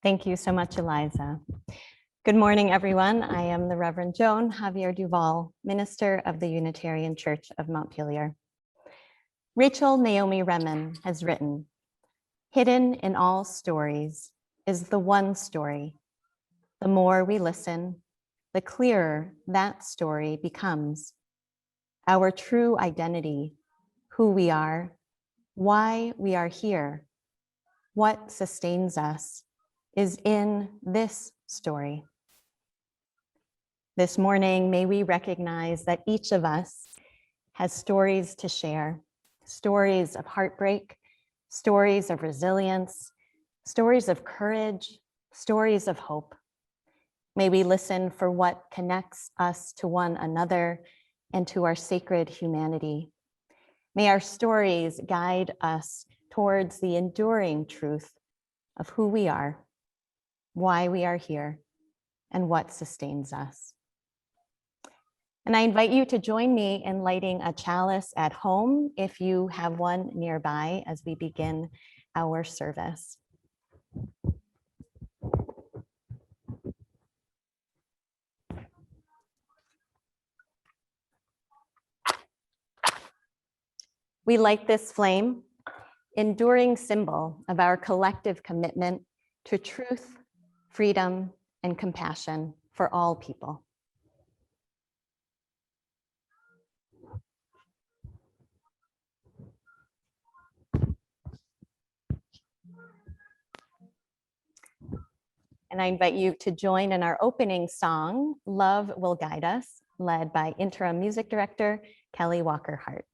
Thank you so much, Eliza. Good morning, everyone. I am the Reverend Joan Javier Duval, minister of the Unitarian Church of Montpelier. Rachel Naomi Remen has written, "Hidden in all stories is the one story. The more we listen, the clearer that story becomes. Our true identity, who we are, why we are here, what sustains us, is in this story." This morning, may we recognize that each of us has stories to share, stories of heartbreak, stories of resilience, stories of courage, stories of hope. May we listen for what connects us to one another and to our sacred humanity. May our stories guide us towards the enduring truth of who we are, why we are here, and what sustains us. And I invite you to join me in lighting a chalice at home if you have one nearby as we begin our service. We light this flame, enduring symbol of our collective commitment to truth, freedom, and compassion for all people. And I invite you to join in our opening song, "Love Will Guide Us," led by interim music director, Kelly Walker-Hart.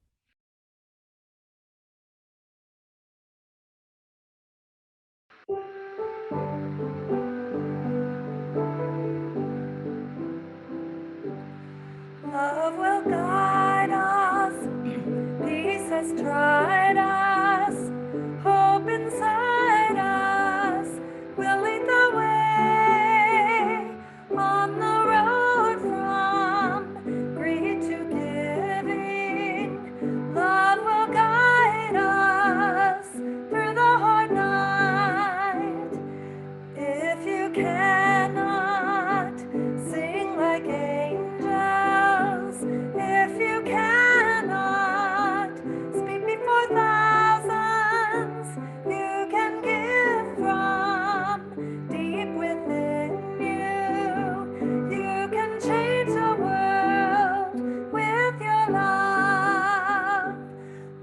Love will guide us, peace has tried us, hope inside us will lead the way on the road from greed to giving. Love will guide us through the hard night. If you cannot sing like angels, if you cannot speak before thousands, you can give from deep within you. You can change the world with your love.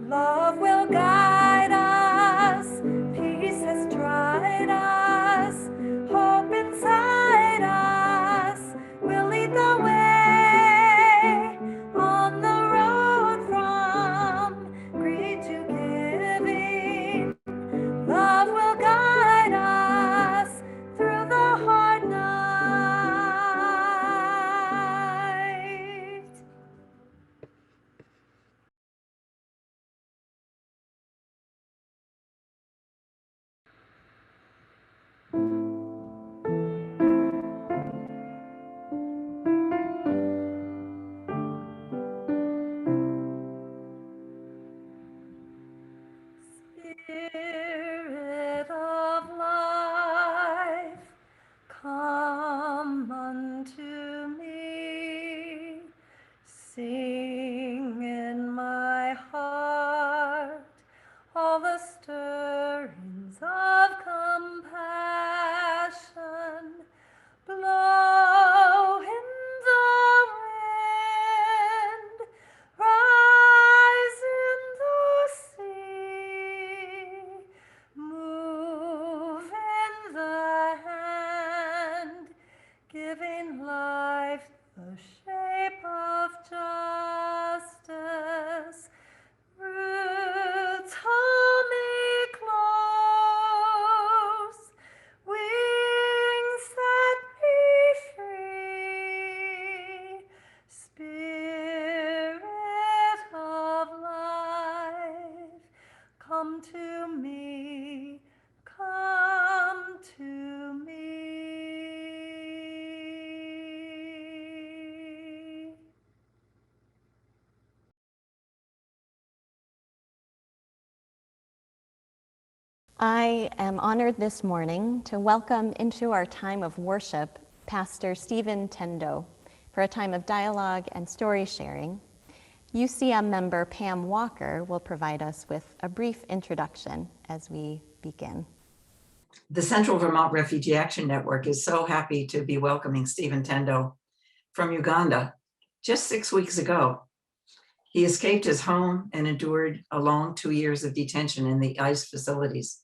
Love will guide us, peace has tried us, hope inside I am honored this morning to welcome into our time of worship Pastor Steven Tendo for a time of dialogue and story sharing. UCM member Pam Walker will provide us with a brief introduction as we begin. The Central Vermont Refugee Action Network is so happy to be welcoming Steven Tendo from Uganda just 6 weeks ago. He escaped his home and endured a long 2 years of detention in the ICE facilities.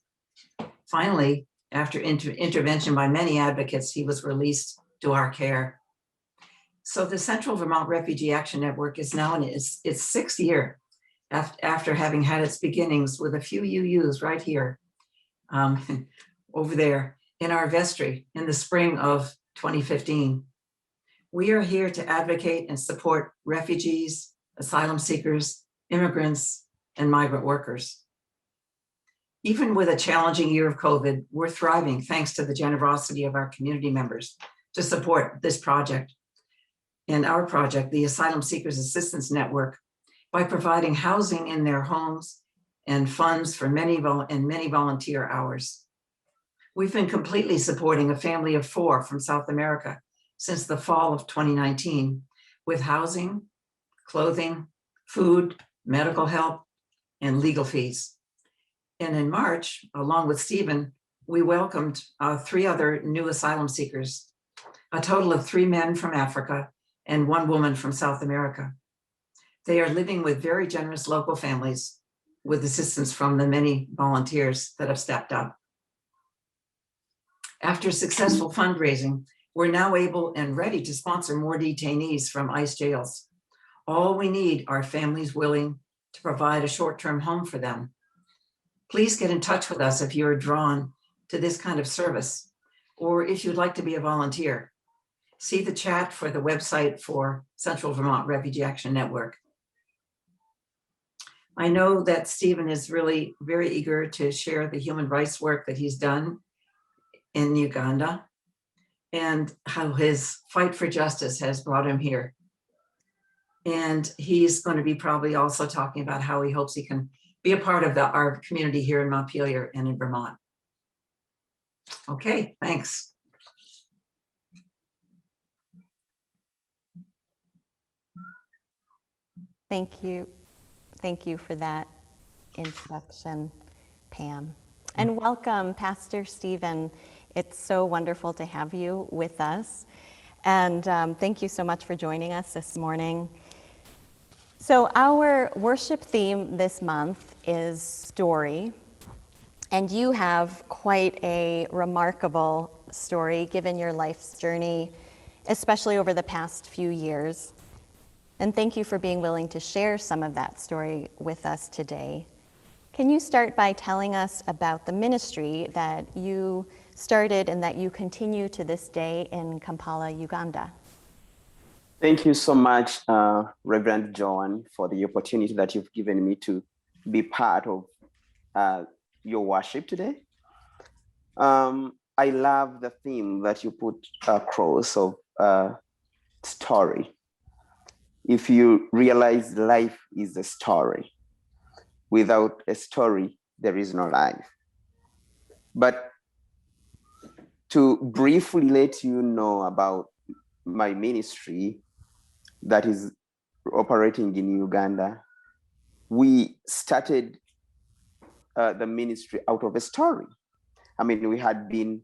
Finally, after intervention by many advocates, he was released to our care. So the Central Vermont Refugee Action Network is now in its 6th year after having had its beginnings with a few UUs right here, over there in our vestry in the spring of 2015. We are here to advocate and support refugees, asylum seekers, immigrants, and migrant workers. Even with a challenging year of COVID, we're thriving thanks to the generosity of our community members to support this project and our project, the Asylum Seekers Assistance Network, by providing housing in their homes and funds for many volunteer hours. We've been completely supporting a family of 4 from South America since the fall of 2019 with housing, clothing, food, medical help, and legal fees. And in March, along with Steven, we welcomed 3 other new asylum seekers, a total of 3 men from Africa and 1 woman from South America. They are living with very generous local families with assistance from the many volunteers that have stepped up. After successful fundraising, we're now able and ready to sponsor more detainees from ICE jails. All we need are families willing to provide a short-term home for them. Please get in touch with us if you're drawn to this kind of service, or if you'd like to be a volunteer. See the chat for the website for Central Vermont Refugee Action Network. I know that Steven is really very eager to share the human rights work that he's done in Uganda and how his fight for justice has brought him here. And he's going to be probably also talking about how he hopes he can be a part of our community here in Montpelier and in Vermont. Okay, thanks. Thank you. Thank you for that introduction, Pam. And welcome, Pastor Steven. It's so wonderful to have you with us. And thank you so much for joining us this morning. So our worship theme this month is story. And you have quite a remarkable story given your life's journey, especially over the past few years. And thank you for being willing to share some of that story with us today. Can you start by telling us about the ministry that you started and that you continue to this day in Kampala, Uganda? Thank you so much, Reverend Joan, for the opportunity that you've given me to be part of your worship today. I love the theme that you put across of story. If you realize life is a story, without a story, there is no life. But to briefly let you know about my ministry that is operating in Uganda, we started the ministry out of a story. I mean, we had been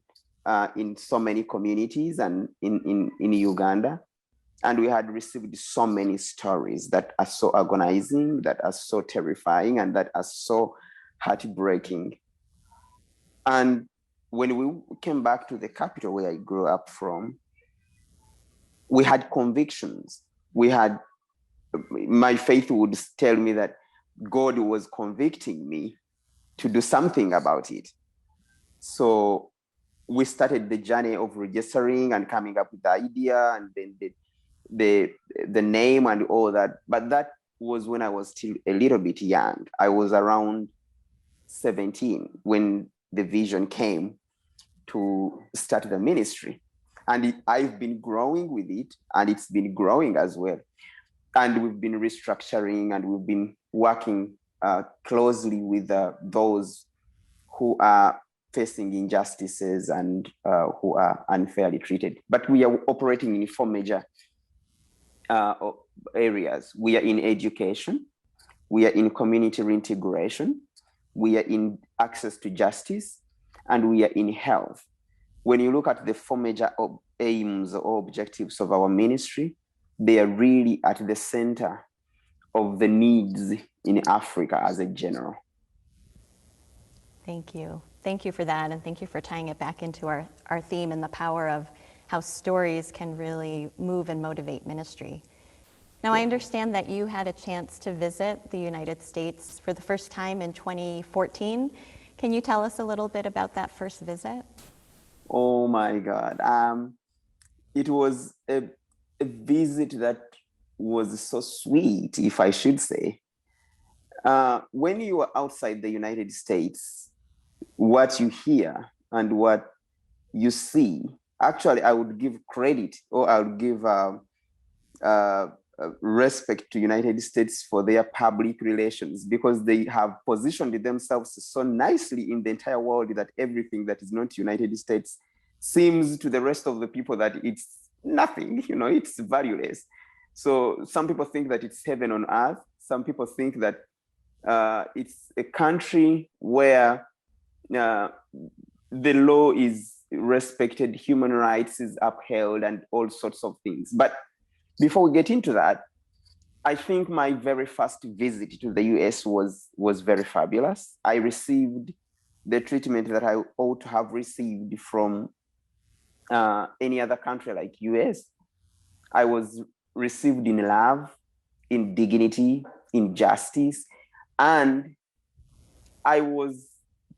in so many communities and in Uganda, and we had received so many stories that are so agonizing, that are so terrifying, and that are so heartbreaking. And when we came back to the capital where I grew up from, we had convictions. My faith would tell me that God was convicting me to do something about it. So we started the journey of registering and coming up with the idea and then the name and all that. But that was when I was still a little bit young. I was around 17 when the vision came to start the ministry. And I've been growing with it, and it's been growing as well. And we've been restructuring, and we've been working closely with those who are facing injustices and who are unfairly treated. But we are operating in 4 major areas. We are in education, we are in community reintegration, we are in access to justice, and we are in health. When you look at the 4 major aims or objectives of our ministry, they are really at the center of the needs in Africa as a general. Thank you. Thank you for that, and thank you for tying it back into our theme and the power of how stories can really move and motivate ministry. Now, I understand that you had a chance to visit the United States for the first time in 2014. Can you tell us a little bit about that first visit? Oh my God. It was a visit that was so sweet, if I should say. When you are outside the United States, what you hear and what you see, actually, I would give credit, or I would give respect to United States for their public relations, because they have positioned themselves so nicely in the entire world that everything that is not United States seems to the rest of the people that it's nothing, it's valueless. So some people think that it's heaven on earth. Some people think that it's a country where the law is respected, human rights is upheld, and all sorts of things. But before we get into that, I think my very first visit to the US was very fabulous. I received the treatment that I ought to have received from any other country like US. I was received in love, in dignity, in justice, and I was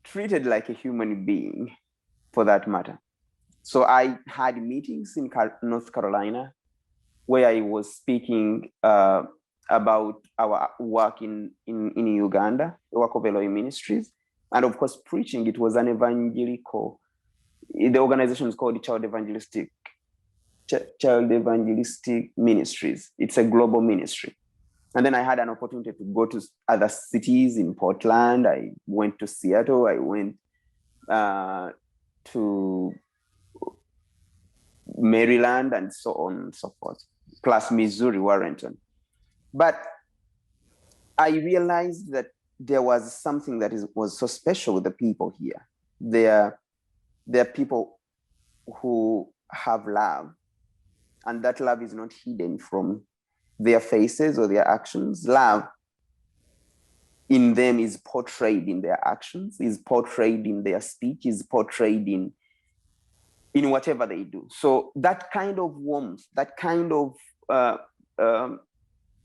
treated like a human being, for that matter. So I had meetings in North Carolina where I was speaking about our work in Uganda, the work of Elohim Ministries, and of course preaching. It was an evangelical, the organization is called Child Evangelistic Ministries. It's a global ministry. And then I had an opportunity to go to other cities in Portland. I went to Seattle. I went to Maryland, and so on and so forth, plus Missouri, Warrenton. But I realized that there was something that was so special with the people here. They're people who have love, and that love is not hidden from their faces or their actions. Love in them is portrayed in their actions, is portrayed in their speech, is portrayed in whatever they do. So that kind of warmth, that kind of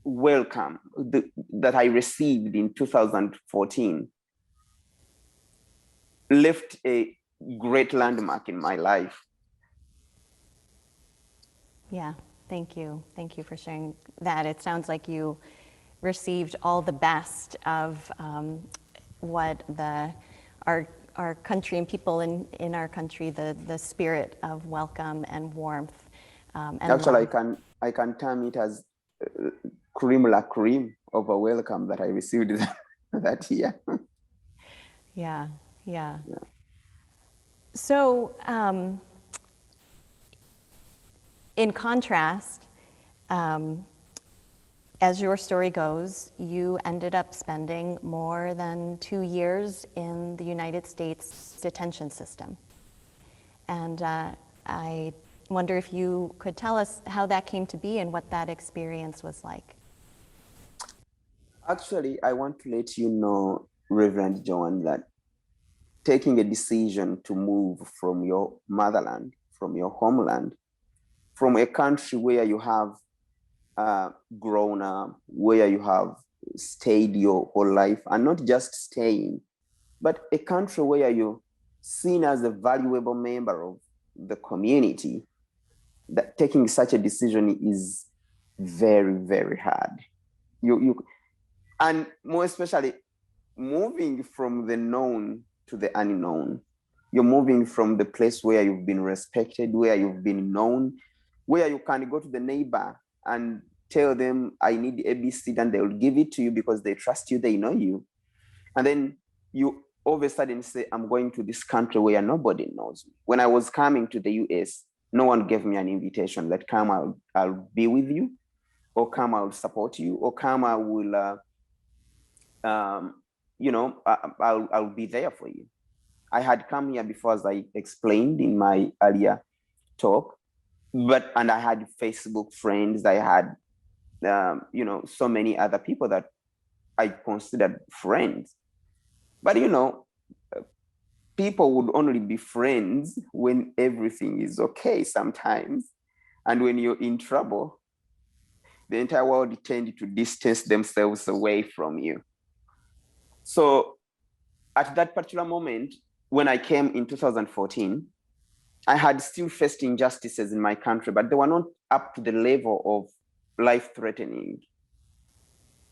welcome that I received in 2014 left a great landmark in my life. Yeah, thank you. Thank you for sharing that. It sounds like you received all the best of what our country and people in our country, the spirit of welcome and warmth. And actually, love. I can term it as cream la cream of a welcome that I received that year. Yeah. So, in contrast, as your story goes, you ended up spending more than 2 years in the United States detention system. And I wonder if you could tell us how that came to be and what that experience was like. Actually, I want to let you know, Reverend Joan, that taking a decision to move from your motherland, from your homeland, from a country where you have grown up, where you have stayed your whole life, and not just staying, but a country where you're seen as a valuable member of the community, that taking such a decision is very, very hard. And more especially, moving from the known to the unknown. You're moving from the place where you've been respected, where you've been known, where you can go to the neighbor and tell them, I need ABC, and they will give it to you because they trust you, they know you. And then you all of a sudden say, I'm going to this country where nobody knows me. When I was coming to the US, no one gave me an invitation that come, I'll be with you, or come, I'll support you, or come, I will, I'll be there for you. I had come here before, as I explained in my earlier talk, and I had Facebook friends, I had, so many other people that I considered friends. But, people would only be friends when everything is okay sometimes. And when you're in trouble, the entire world tends to distance themselves away from you. So at that particular moment, when I came in 2014, I had still faced injustices in my country, but they were not up to the level of life-threatening.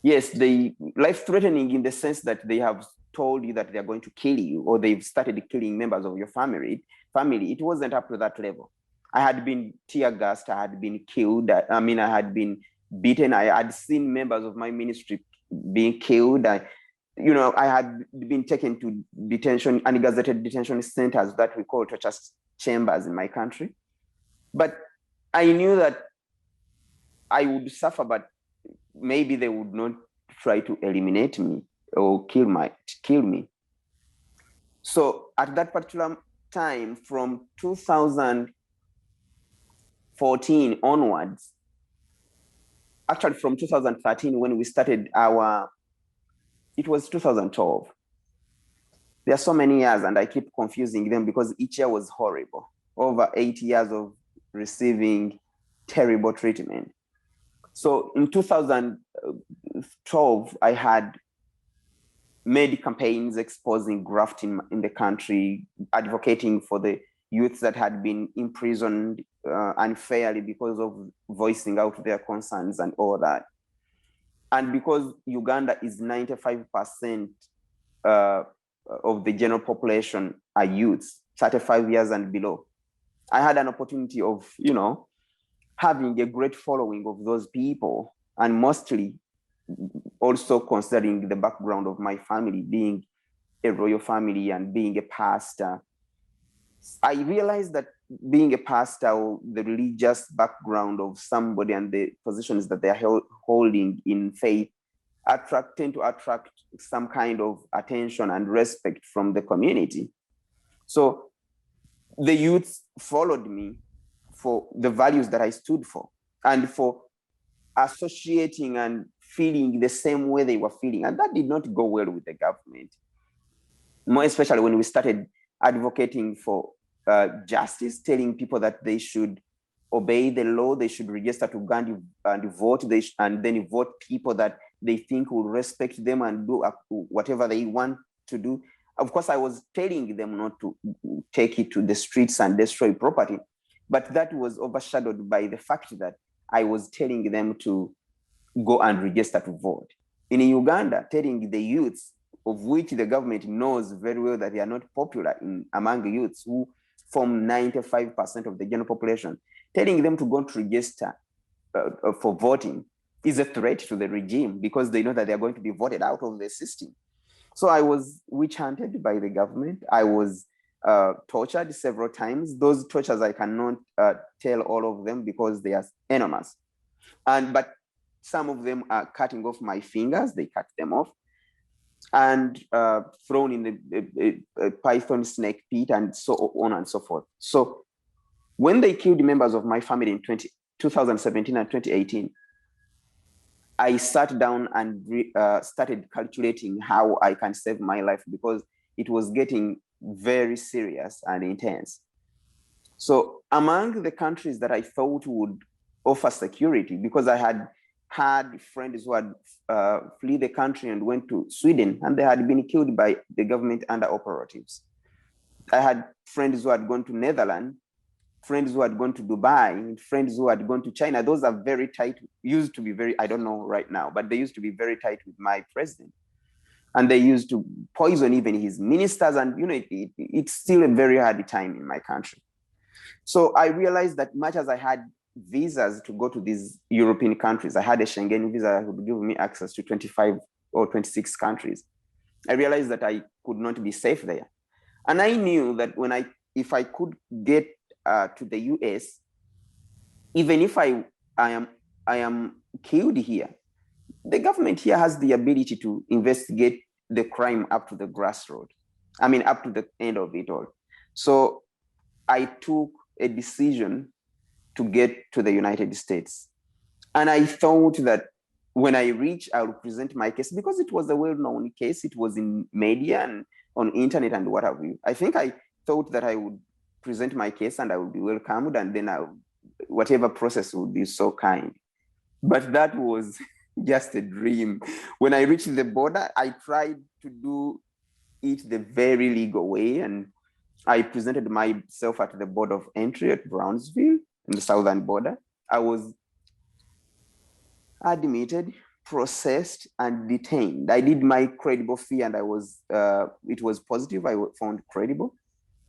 Yes, they life-threatening in the sense that they have told you that they're going to kill you, or they've started killing members of your family. It wasn't up to that level. I had been tear gassed, I had been killed. I had been beaten. I had seen members of my ministry being killed. I had been taken to detention, ungazetted detention centers that we call torture chambers in my country. But I knew that I would suffer, but maybe they would not try to eliminate me or kill me. So at that particular time, from 2014 onwards, actually from 2013, when we started it was 2012. There are so many years, and I keep confusing them because each year was horrible. Over 8 years of receiving terrible treatment. So in 2012, I had made campaigns exposing grafting in the country, advocating for the youths that had been imprisoned unfairly because of voicing out their concerns and all that. And because Uganda is 95% of the general population are youths, 35 years and below, I had an opportunity of, having a great following of those people, and mostly also considering the background of my family, being a royal family and being a pastor. I realized that being a pastor, or the religious background of somebody and the positions that they are holding in faith tend to attract some kind of attention and respect from the community. So the youth followed me for the values that I stood for, and for associating and feeling the same way they were feeling. And that did not go well with the government, more especially when we started advocating for justice, telling people that they should obey the law, they should register to go and vote, and then vote people that they think will respect them and do whatever they want to do. Of course, I was telling them not to take it to the streets and destroy property, but that was overshadowed by the fact that I was telling them to go and register to vote. In Uganda, telling the youths, of which the government knows very well that they are not popular among the youths who form 95% of the general population, telling them to go to register for voting is a threat to the regime, because they know that they are going to be voted out of the system. So I was witch hunted by the government. I was tortured several times. Those tortures, I cannot tell all of them because they are enormous. But some of them are cutting off my fingers. They cut them off and thrown in the python snake pit, and so on and so forth. So when they killed members of my family in 2017 and 2018, I sat down and started calculating how I can save my life, because it was getting very serious and intense. So among the countries that I thought would offer security, because I had friends who had fled the country and went to Sweden, and they had been killed by the government under operatives. I had friends who had gone to Netherlands, friends who had gone to Dubai, friends who had gone to China. Those are very tight, used to be very, I don't know right now, but they used to be very tight with my president. And they used to poison even his ministers. And, it's still a very hard time in my country. So I realized that much as I had visas to go to these European countries, I had a Schengen visa that would give me access to 25 or 26 countries. I realized that I could not be safe there. And I knew that if I could get to the US, even if I am killed here, the government here has the ability to investigate the crime up to the grassroots. I mean, up to the end of it all. So I took a decision to get to the United States. And I thought that when I reach, I would present my case because it was a well-known case. It was in media and on internet and what have you. I think I thought that I would present my case and I would be welcomed, and then whatever process would be so kind. But that was just a dream. When I reached the border, I tried to do it the very legal way, and I presented myself at the board of entry at Brownsville in the southern border. I was admitted, processed, and detained. I did my credible fee, and it was positive. I found credible,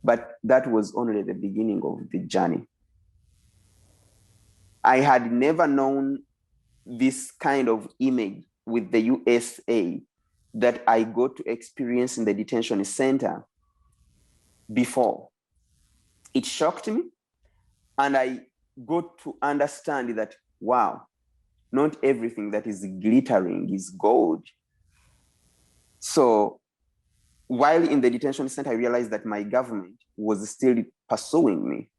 but that was only the beginning of the journey. I had never known this kind of image with the USA that I got to experience in the detention center before. It shocked me, and I got to understand that, wow, not everything that is glittering is gold. So while in the detention center, I realized that my government was still pursuing me.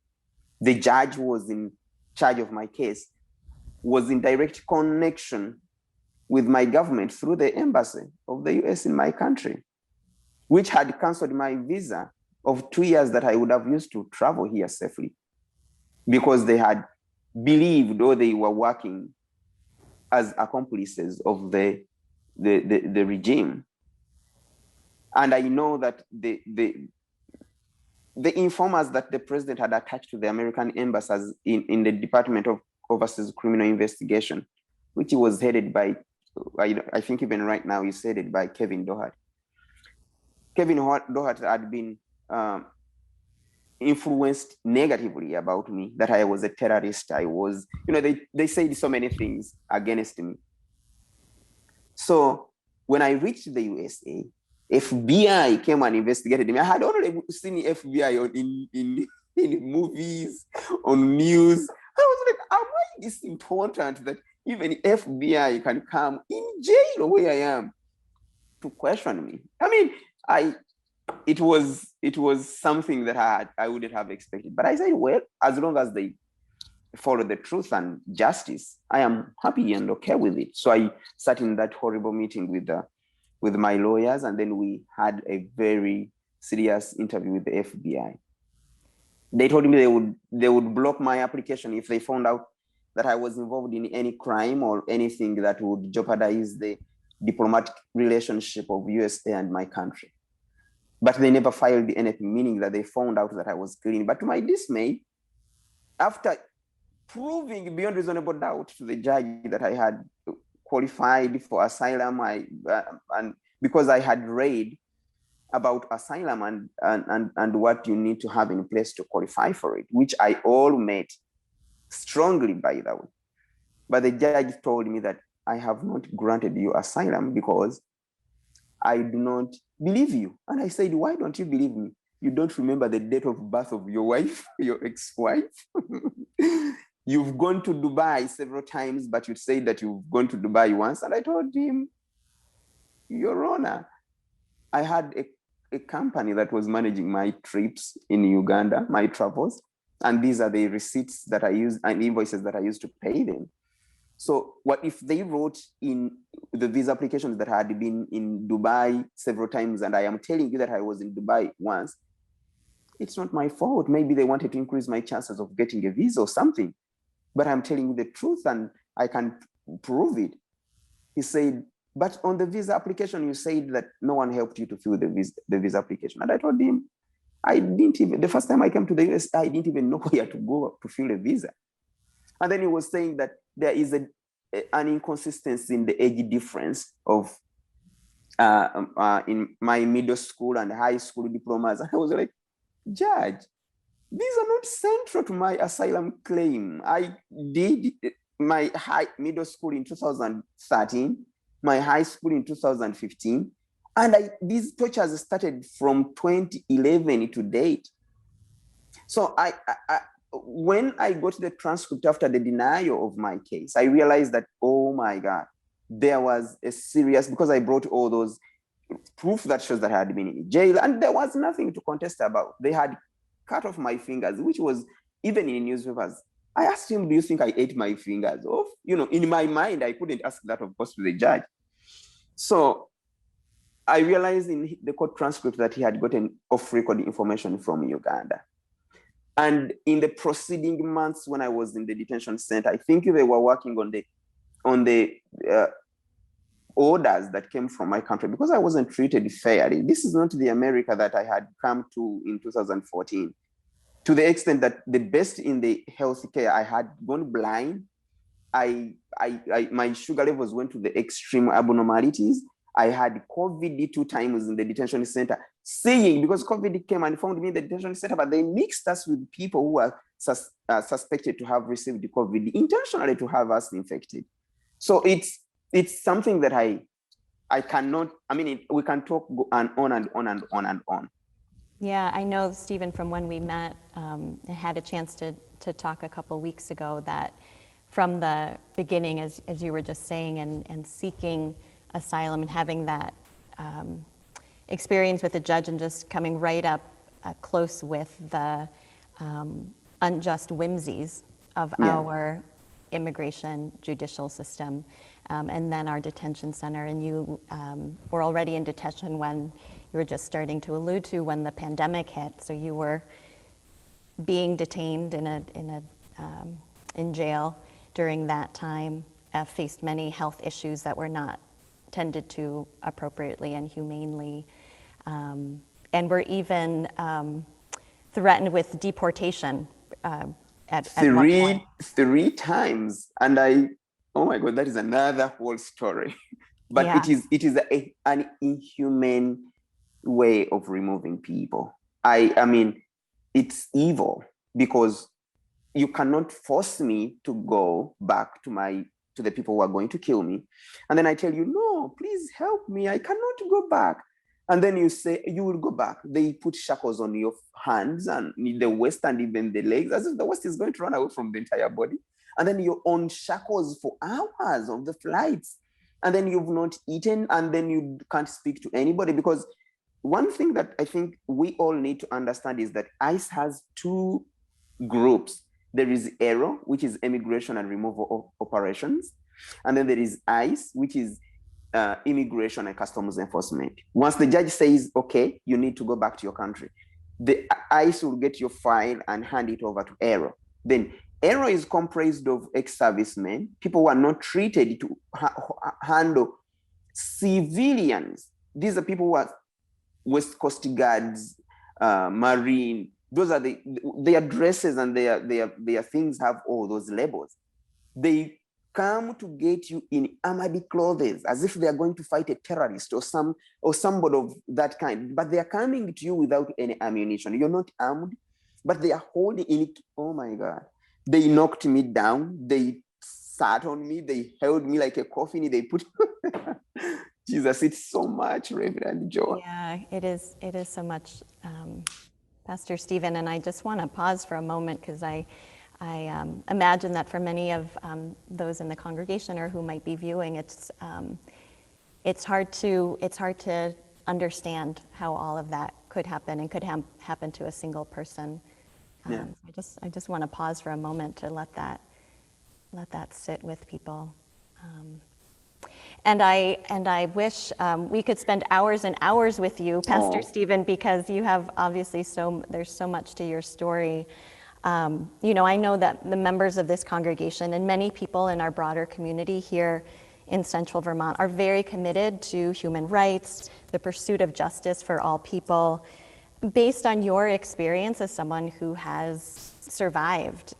The judge who was in charge of my case was in direct connection with my government through the embassy of the US in my country, which had canceled my visa of 2 years that I would have used to travel here safely, because they had believed, or they were working as accomplices of the regime. And I know that the informers that the president had attached to the American embassies in the Department of Overseas Criminal Investigation, which was headed by, I think even right now is headed by Kevin Doherty. Kevin Doherty had been influenced negatively about me, that I was a terrorist. I was, they said so many things against me. So when I reached the USA, FBI came and investigated me. I had already seen FBI in movies, on news. I was like, am I this important that even FBI can come in jail where I am to question me? I mean, it was something that I wouldn't have expected. But I said, well, as long as they follow the truth and justice, I am happy and okay with it. So I sat in that horrible meeting with my lawyers, and then we had a very serious interview with the FBI. They told me they would block my application if they found out that I was involved in any crime or anything that would jeopardize the diplomatic relationship of USA and my country. But they never filed anything, meaning that they found out that I was clean. But to my dismay, after proving beyond reasonable doubt to the judge that I had qualified for asylum, and because I had read about asylum and what you need to have in place to qualify for it, which I all met strongly, by the way. But the judge told me that I have not granted you asylum because I do not believe you. And I said, why don't you believe me? You don't remember the date of birth of your wife, your ex-wife? You've gone to Dubai several times, but you say that you've gone to Dubai once. And I told him, Your Honor, I had a company that was managing my trips in Uganda, my travels. And these are the receipts that I use and invoices that I used to pay them. So what if they wrote in the visa applications that I had been in Dubai several times, and I am telling you that I was in Dubai once? It's not my fault. Maybe they wanted to increase my chances of getting a visa or something. But I'm telling you the truth, and I can prove it. He said, but on the visa application, you said that no one helped you to fill the visa application. And I told him, the first time I came to the US, I didn't even know where to go to fill a visa. And then he was saying that there is an inconsistency in the age difference of in my middle school and high school diplomas. And I was like, Judge, these are not central to my asylum claim. I did my middle school in 2013, my high school in 2015. And these tortures started from 2011 to date. So when I got the transcript after the denial of my case, I realized that, oh my God, there was a serious, because I brought all those proof that shows that I had been in jail, and there was nothing to contest about. They had cut off my fingers, which was even in newspapers. I asked him, do you think I ate my fingers off? You know, in my mind, I couldn't ask that, of course, to the judge. So I realized in the court transcript that he had gotten off-record information from Uganda. And in the preceding months when I was in the detention center, I think they were working on the orders that came from my country, because I wasn't treated fairly. This is not the America that I had come to in 2014, to the extent that the best in the healthcare, I had gone blind. My sugar levels went to the extreme abnormalities. I had COVID 2 times in the detention center, seeing, because COVID came and found me in the detention center, but they mixed us with people who are suspected to have received COVID intentionally to have us infected. So it's something that I cannot, I mean, we can talk on and on and on and on. Yeah, I know, Stephen, from when we met, and had a chance to talk a couple weeks ago, that from the beginning, as you were just saying, and seeking asylum and having that experience with the judge and just coming right up close with the unjust whimsies of our immigration judicial system, and then our detention center. And you were already in detention when you were just starting to allude to when the pandemic hit. So you were being detained in jail during that time, faced many health issues that were not tended to appropriately and humanely, and were even threatened with deportation at one point. Three times, and oh my God, that is another whole story. But it is an inhumane way of removing people. I mean, it's evil, because you cannot force me to go back to the people who are going to kill me. And then I tell you, no, please help me, I cannot go back. And then you say, you will go back. They put shackles on your hands and the waist and even the legs, as if the waist is going to run away from the entire body. And then you're on shackles for hours of the flights. And then you've not eaten, and then you can't speak to anybody. Because one thing that I think we all need to understand is that ICE has two groups. There is ERO, which is immigration and removal operations. And then there is ICE, which is immigration and customs enforcement. Once the judge says, okay, you need to go back to your country, the ICE will get your file and hand it over to ERO. Then ERO is comprised of ex-servicemen, people who are not treated to handle civilians. These are people who are West Coast Guards, Marine. Those are their dresses and their things have all those labels. They come to get you in armored clothes, as if they are going to fight a terrorist or somebody of that kind. But they are coming to you without any ammunition. You're not armed, but they are holding in it. Oh my God. They knocked me down. They sat on me. They held me like a coffin. They put, Jesus, it's so much, Reverend Joy. Yeah, it is so much, Pastor Steven. And I just want to pause for a moment, because I imagine that for many of those in the congregation or who might be viewing, it's hard to understand how all of that could happen and could happen to a single person. Yeah. I just want to pause for a moment to let that sit with people. And I wish we could spend hours and hours with you, Pastor Steven, because you have obviously there's so much to your story. I know that the members of this congregation and many people in our broader community here in Central Vermont are very committed to human rights, the pursuit of justice for all people. Based on your experience as someone who has survived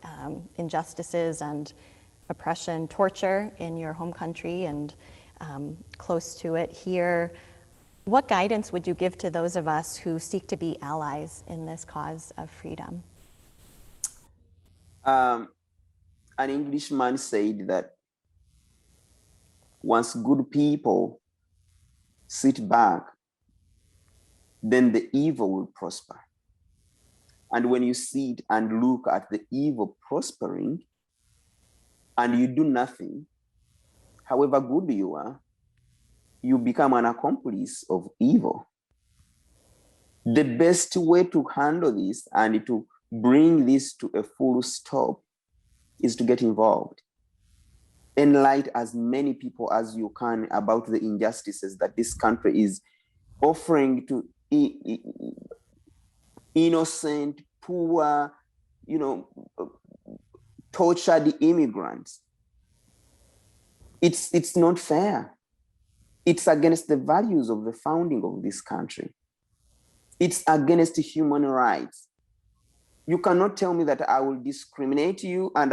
injustices and oppression, torture in your home country and close to it here, what guidance would you give to those of us who seek to be allies in this cause of freedom? An Englishman said that once good people sit back then the evil will prosper. And when you sit and look at the evil prospering and you do nothing, however good you are, you become an accomplice of evil. The best way to handle this and to bring this to a full stop is to get involved. Enlighten as many people as you can about the injustices that this country is offering to innocent, poor, tortured immigrants. It's not fair. It's against the values of the founding of this country. It's against human rights. You cannot tell me that I will discriminate you and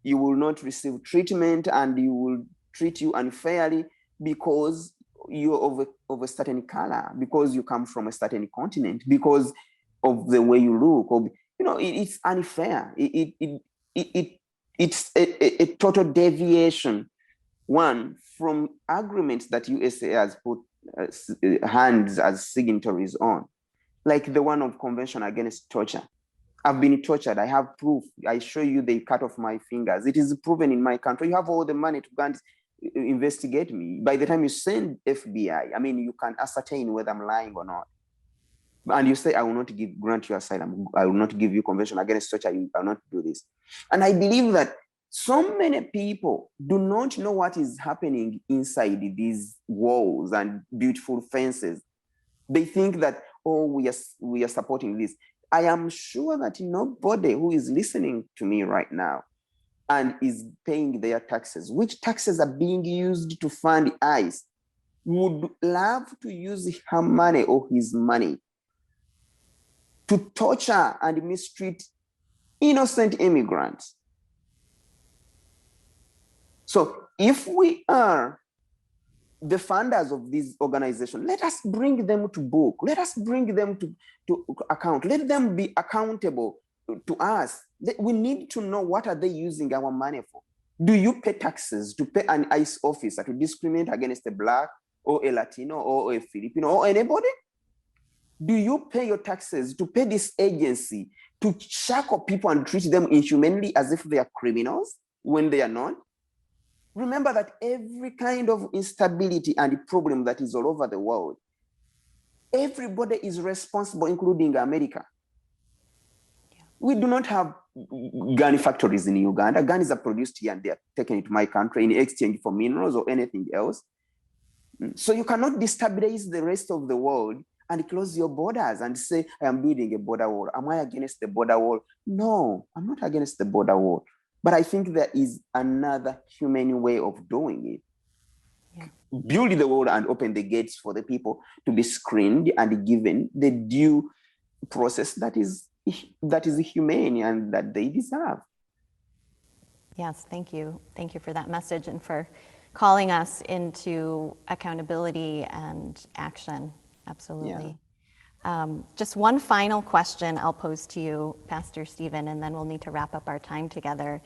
you will not receive treatment and you will treat you unfairly because you're of a certain color, because you come from a certain continent, because of the way you look. Or, it's unfair. It's a total deviation, one, from agreements that USA has put hands as signatories on, like the one of Convention Against Torture. I've been tortured. I have proof. I show you they cut off my fingers. It is proven in my country. You have all the money to go and investigate me. By the time you send FBI, you can ascertain whether I'm lying or not. And you say, I will not grant you asylum. I will not give you Convention Against Torture. I will not do this. And I believe that so many people do not know what is happening inside these walls and beautiful fences. They think that, we are supporting this. I am sure that nobody who is listening to me right now and is paying their taxes, which taxes are being used to fund ICE, would love to use her money or his money to torture and mistreat innocent immigrants. So if we are the funders of this organization, let us bring them to book. Let us bring them to account. Let them be accountable to us. We need to know, what are they using our money for? Do you pay taxes to pay an ICE officer to discriminate against a Black or a Latino or a Filipino or anybody? Do you pay your taxes to pay this agency to shackle people and treat them inhumanely as if they are criminals when they are not? Remember that every kind of instability and problem that is all over the world, everybody is responsible, including America. Yeah. We do not have gun factories in Uganda. Guns are produced here and they are taken into my country in exchange for minerals or anything else. So you cannot destabilize the rest of the world and close your borders and say, I am building a border wall. Am I against the border wall? No, I'm not against the border wall. But I think there is another humane way of doing it. Yeah. Build the wall and open the gates for the people to be screened and given the due process that is humane and that they deserve. Yes, thank you. Thank you for that message and for calling us into accountability and action. Absolutely. Yeah. Just one final question I'll pose to you, Pastor Steven, and then we'll need to wrap up our time together.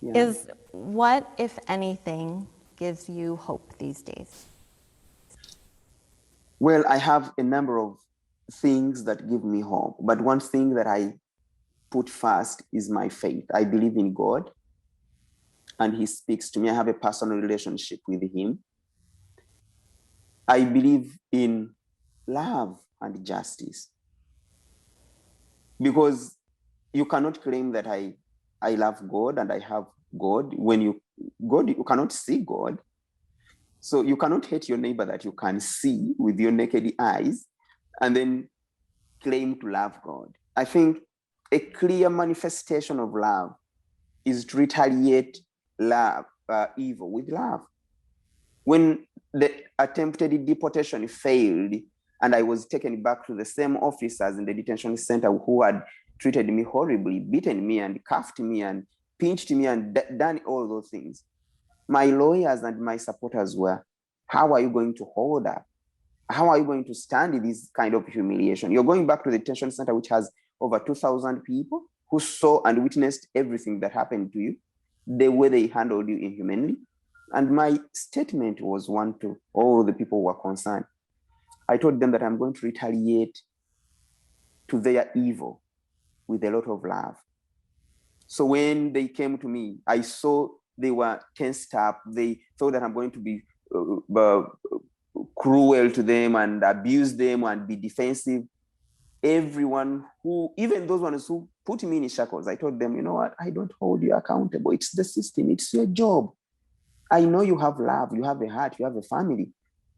Yeah. Is what, if anything, gives you hope these days? Well, I have a number of things that give me hope, but one thing that I put first is my faith. I believe in God, and He speaks to me. I have a personal relationship with Him. I believe in love and justice, because you cannot claim that I love God and I have God when you cannot see God. So you cannot hate your neighbor that you can see with your naked eyes and then claim to love God. I think a clear manifestation of love is to retaliate evil with love. When the attempted deportation failed, and I was taken back to the same officers in the detention center who had treated me horribly, beaten me and cuffed me and pinched me and done all those things, my lawyers and my supporters were, how are you going to hold up? How are you going to stand in this kind of humiliation? You're going back to the detention center, which has over 2,000 people who saw and witnessed everything that happened to you, the way they handled you inhumanely. And my statement was one to all the people who were concerned. I told them that I'm going to retaliate to their evil with a lot of love. So when they came to me, I saw they were tensed up. They thought that I'm going to be cruel to them and abuse them and be defensive. Everyone who, even those ones who put me in shackles, I told them, you know what, I don't hold you accountable. It's the system, it's your job. I know you have love, you have a heart, you have a family,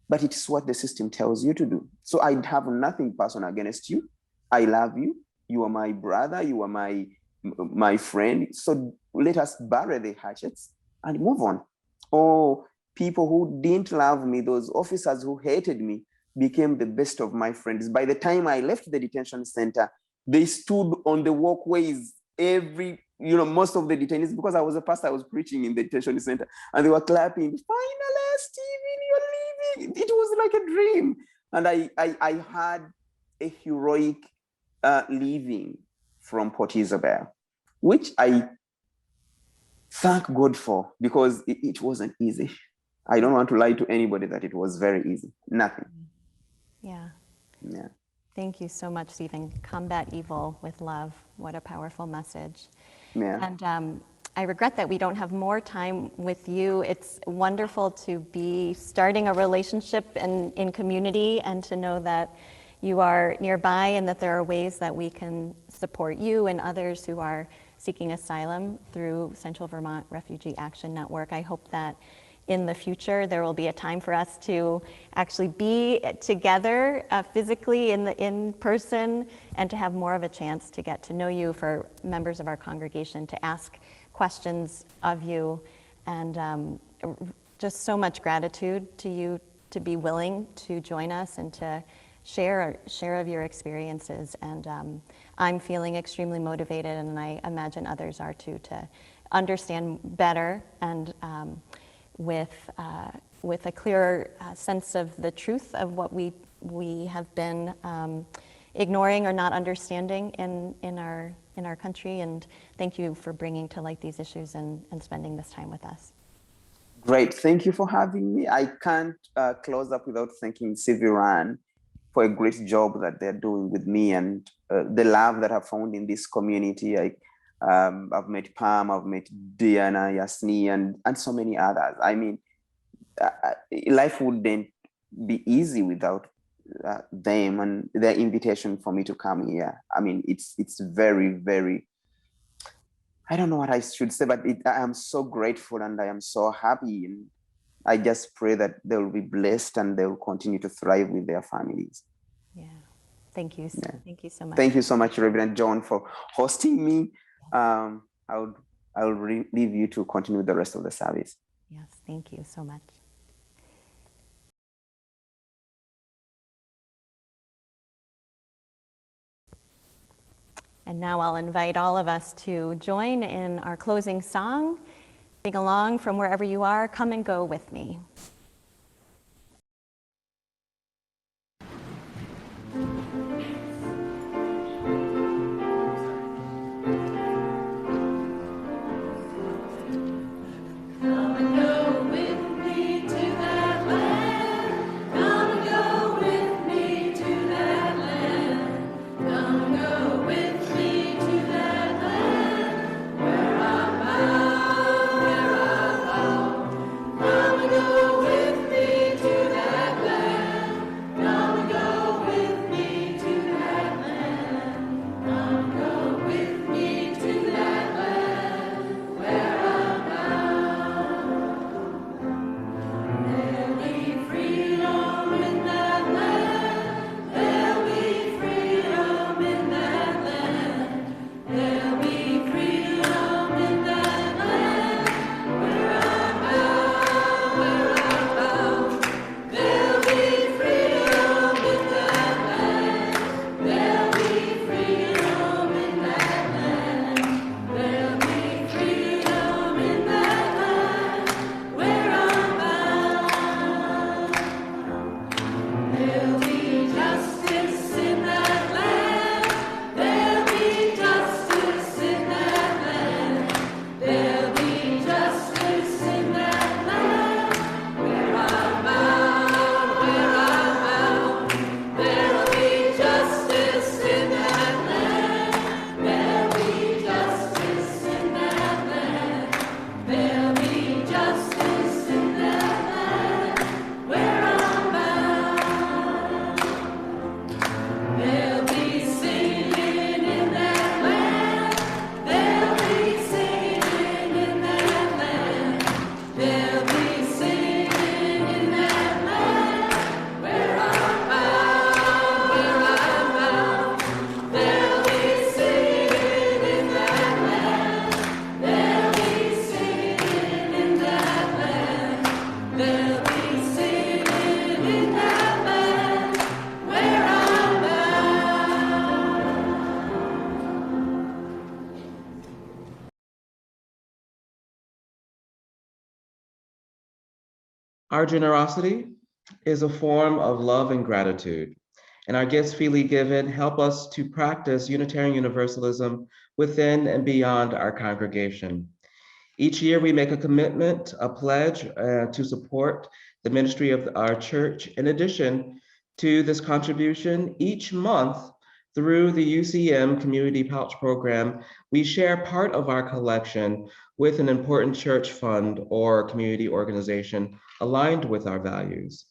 but it's what the system tells you to do. So I have nothing personal against you. I love you. You are my brother, you are my friend. So let us bury the hatchets and move on. Or people who didn't love me, those officers who hated me, became the best of my friends. By the time I left the detention center, they stood on the walkways, most of the detainees, because I was a pastor, I was preaching in the detention center, and they were clapping, finally, Steven, you're leaving. It was like a dream. And I had a heroic leaving from Port Isabel, which I thank God for, because it wasn't easy. I don't want to lie to anybody that it was very easy. Nothing. Yeah. Yeah. Thank you so much, Stephen. Combat evil with love. What a powerful message. Yeah. And I regret that we don't have more time with you. It's wonderful to be starting a relationship in community, and to know that you are nearby and that there are ways that we can support you and others who are seeking asylum through Central Vermont Refugee Action Network. I hope that in the future there will be a time for us to actually be together physically in person, and to have more of a chance to get to know you, for members of our congregation to ask questions of you. And just so much gratitude to you to be willing to join us and to share of your experiences. And I'm feeling extremely motivated, and I imagine others are too, to understand better, and with a clearer sense of the truth of what we have been ignoring or not understanding in our country. And thank you for bringing to light these issues and spending this time with us. Great, thank you for having me. I can't close up without thanking CVRAN for a great job that they're doing with me, and the love that I've found in this community. I've met Pam, I've met Diana, Yasni, and so many others. I mean, life wouldn't be easy without them and their invitation for me to come here. I mean, it's very, very, I don't know what I should say, but I am so grateful and I am so happy. And I just pray that they will be blessed and they will continue to thrive with their families. Yeah, thank you. Yeah. Thank you so much. Thank you so much, Reverend John, for hosting me. I will leave you to continue the rest of the service. Yes, thank you so much. And now I'll invite all of us to join in our closing song. Sing along from wherever you are. Come and go with me. Go with Our generosity is a form of love and gratitude, and our gifts freely given help us to practice Unitarian Universalism within and beyond our congregation. Each year we make a commitment, a pledge to support the ministry of our church. In addition to this contribution, each month through the UCM Community Pouch Program, we share part of our collection with an important church fund or community organization aligned with our values.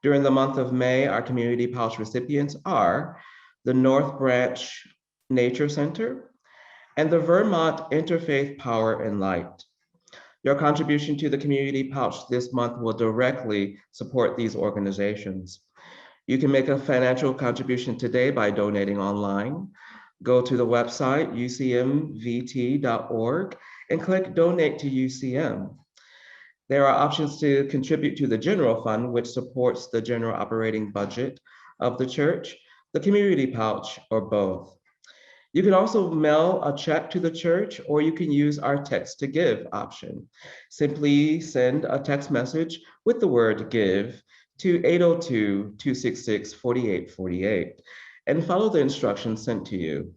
During the month of May, our Community Pouch recipients are the North Branch Nature Center and the Vermont Interfaith Power and Light. Your contribution to the Community Pouch this month will directly support these organizations. You can make a financial contribution today by donating online. Go to the website ucmvt.org and click Donate to UCM. There are options to contribute to the general fund, which supports the general operating budget of the church, the Community Pouch, or both. You can also mail a check to the church, or you can use our text to give option. Simply send a text message with the word give to 802-266-4848 and follow the instructions sent to you.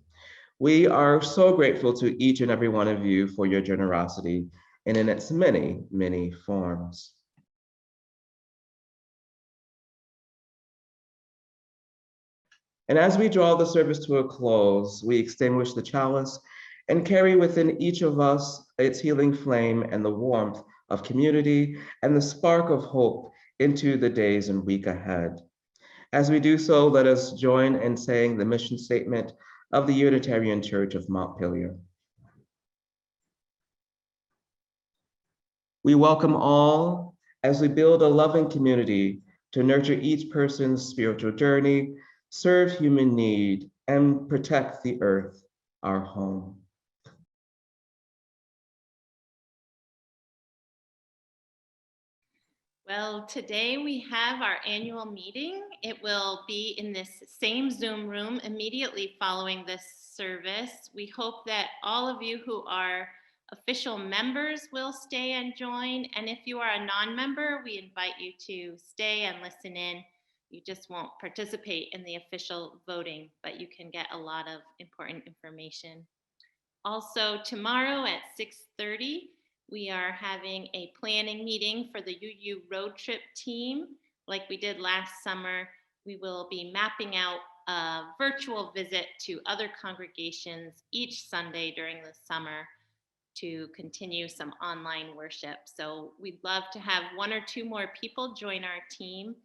We are so grateful to each and every one of you for your generosity and in its many, many forms. And as we draw the service to a close, we extinguish the chalice and carry within each of us its healing flame and the warmth of community and the spark of hope into the days and week ahead. As we do so, let us join in saying the mission statement of the Unitarian Church of Montpelier. We welcome all as we build a loving community to nurture each person's spiritual journey, serve human need, and protect the earth, our home. Well, today we have our annual meeting. It will be in this same Zoom room immediately following this service. We hope that all of you who are official members will stay and join. And if you are a non-member, we invite you to stay and listen in. You just won't participate in the official voting, but you can get a lot of important information. Also, tomorrow at 6:30, we are having a planning meeting for the UU road trip team. Like we did last summer, we will be mapping out a virtual visit to other congregations each Sunday during the summer to continue some online worship. So we'd love to have 1 or 2 more people join our team,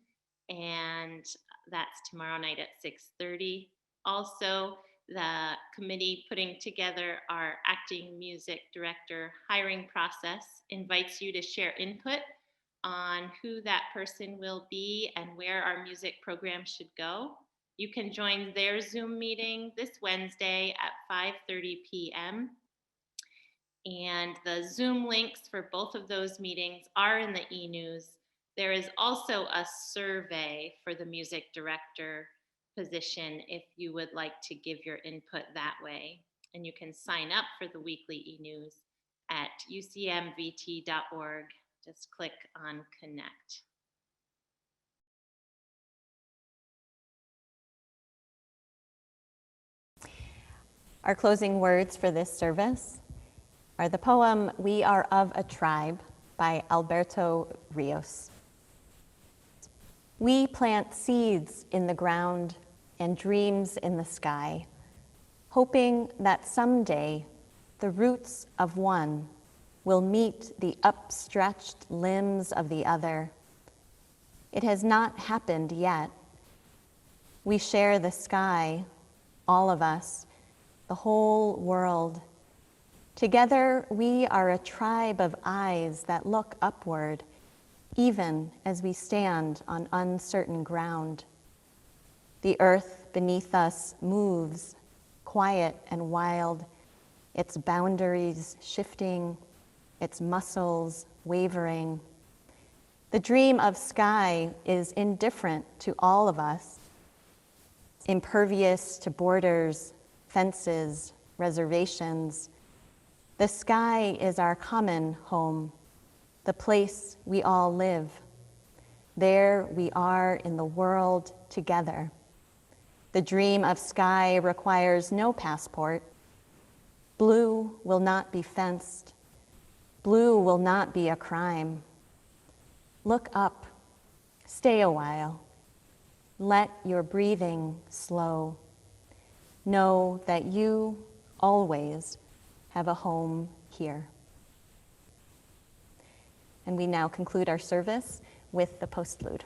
and that's tomorrow night at 6:30. Also, the committee putting together our acting music director hiring process invites you to share input on who that person will be and where our music program should go. You can join their Zoom meeting this Wednesday at 5:30 p.m. And the Zoom links for both of those meetings are in the e-news. There is also a survey for the music director position if you would like to give your input that way. And you can sign up for the weekly e-news at ucmvt.org. Just click on connect. Our closing words for this service are the poem "We Are of a Tribe" by Alberto Ríos. We plant seeds in the ground and dreams in the sky, hoping that someday the roots of one will meet the upstretched limbs of the other. It has not happened yet. We share the sky, all of us, the whole world. Together, we are a tribe of eyes that look upward, even as we stand on uncertain ground. The earth beneath us moves, quiet and wild, its boundaries shifting, its muscles wavering. The dream of sky is indifferent to all of us, impervious to borders, fences, reservations. The sky is our common home, the place we all live. There we are in the world together. The dream of sky requires no passport. Blue will not be fenced. Blue will not be a crime. Look up, stay a while. Let your breathing slow. Know that you always have a home here. And we now conclude our service with the postlude.